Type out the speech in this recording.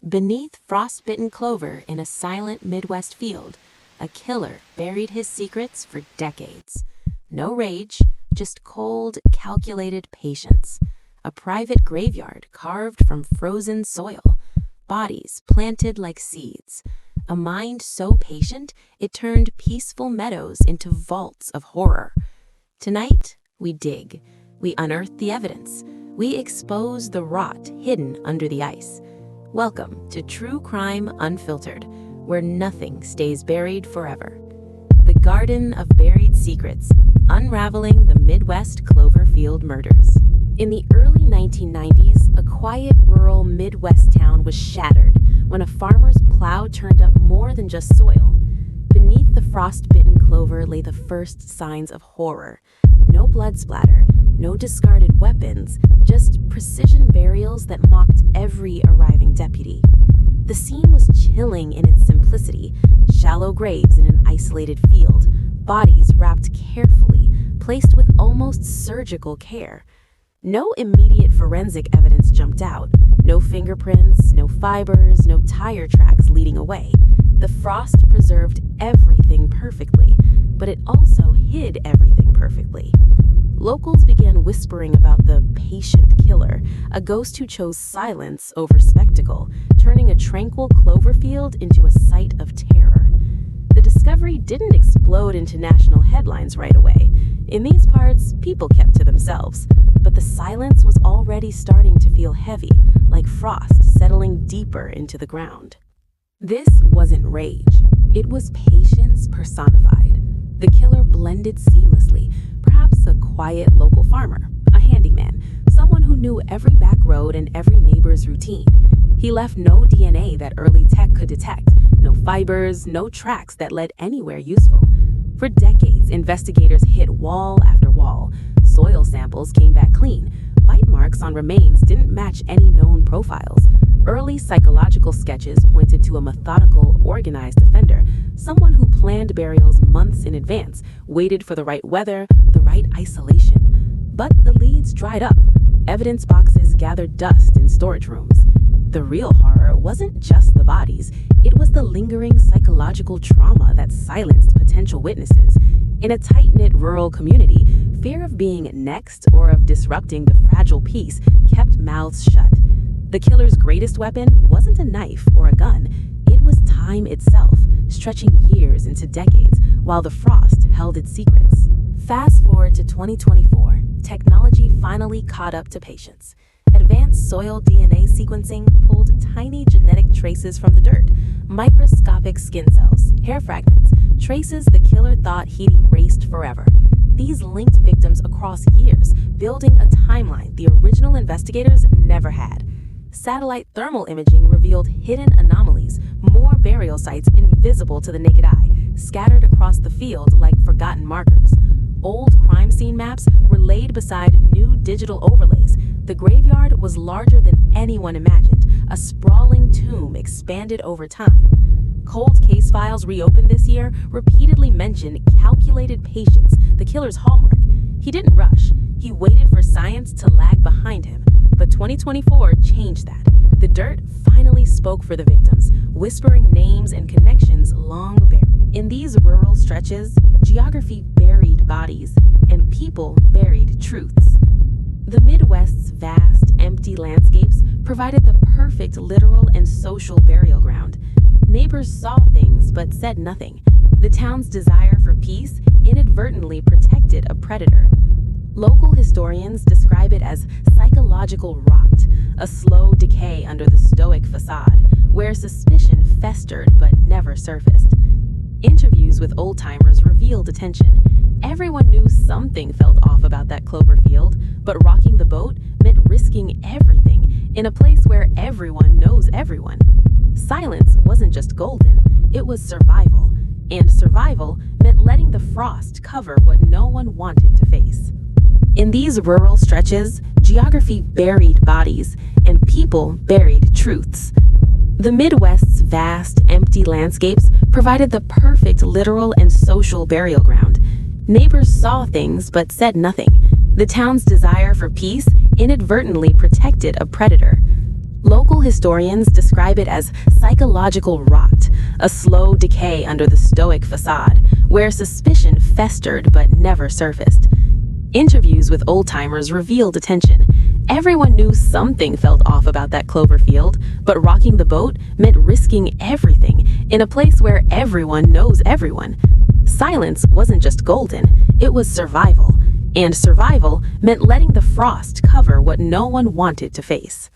Beneath frost-bitten clover in a silent Midwest field, a killer buried his secrets for decades. No rage, just cold, calculated patience. A private graveyard carved from frozen soil. Bodies planted like seeds. A mind so patient it turned peaceful meadows into vaults of horror. Tonight, we dig. We unearth the evidence. We expose the rot hidden under the ice. Welcome to True Crime Unfiltered, where nothing stays buried forever. The Garden of Buried Secrets, unraveling the Midwest Cloverfield murders. In the early 1990s, a quiet rural Midwest town was shattered when a farmer's plow turned up more than just soil. Beneath the frost-bitten clover lay the first signs of horror. No blood splatter, no discarded weapons, just precision burials that mocked every arriving deputy. The scene was chilling in its simplicity. Shallow graves in an isolated field, bodies wrapped carefully, placed with almost surgical care. No immediate forensic evidence jumped out. No fingerprints, no fibers, no tire tracks leading away. The frost preserved everything perfectly, but it also hid everything perfectly. Locals began whispering about the patient killer, a ghost who chose silence over spectacle, turning a tranquil Cloverfield into a site of terror. The discovery didn't explode into national headlines right away. In these parts, people kept to themselves, but the silence was already starting to feel heavy, like frost settling deeper into the ground. This wasn't rage. It was patience personified. The killer blended seamlessly, perhaps a quiet local farmer, a handyman, someone who knew every back road and every neighbor's routine. He left no DNA that early tech could detect, no fibers, no tracks that led anywhere useful. For decades, investigators hit wall after wall. Soil samples came back clean. Bite marks on remains didn't match any known profiles. Early psychological sketches pointed to a methodical, organized offender, someone who planned burials months in advance, waited for the right weather, the right isolation. But the leads dried up. Evidence boxes gathered dust in storage rooms. The real horror wasn't just the bodies, it was the lingering psychological trauma that silenced potential witnesses. In a tight-knit rural community, fear of being next or of disrupting the fragile peace kept mouths shut. The killer's greatest weapon wasn't a knife or a gun, it was time itself, stretching years into decades, while the frost held its secrets. Fast forward to 2024, technology finally caught up to patience. Advanced soil DNA sequencing pulled tiny genetic traces from the dirt, microscopic skin cells, hair fragments, traces the killer thought he'd erased forever. These linked victims across years, building a timeline the original investigators never had. Satellite thermal imaging revealed hidden anomalies, more burial sites invisible to the naked eye, scattered across the field like forgotten markers. Old crime scene maps were laid beside new digital overlays. The graveyard was larger than anyone imagined, a sprawling tomb expanded over time. Cold case files reopened this year repeatedly mentioned calculated patience, the killer's hallmark. He didn't rush. He waited for science to lag behind him. But 2024 changed that. The dirt finally spoke for the victims, whispering names and connections long buried. In these rural stretches, geography buried bodies, and people buried truths. The Midwest's vast, empty landscapes provided the perfect literal and social burial ground. Neighbors saw things but said nothing. The town's desire for peace inadvertently protected a predator. Local historians describe it as psychological rot, a slow decay under the stoic facade, where suspicion festered but never surfaced. Interviews with old-timers revealed tension. Everyone knew something felt off about that Cloverfield, but rocking the boat meant risking everything in a place where everyone knows everyone. Silence wasn't just golden, it was survival. And survival meant letting the frost cover what no one wanted to face. In these rural stretches, geography buried bodies, and people buried truths. The Midwest's vast, empty landscapes provided the perfect literal and social burial ground. Neighbors saw things but said nothing. The town's desire for peace inadvertently protected a predator. Local historians describe it as psychological rot, a slow decay under the stoic facade, where suspicion festered but never surfaced. Interviews with old-timers revealed a tension. Everyone knew something felt off about that Clover field, but rocking the boat meant risking everything in a place where everyone knows everyone. Silence wasn't just golden, it was survival. And survival meant letting the frost cover what no one wanted to face.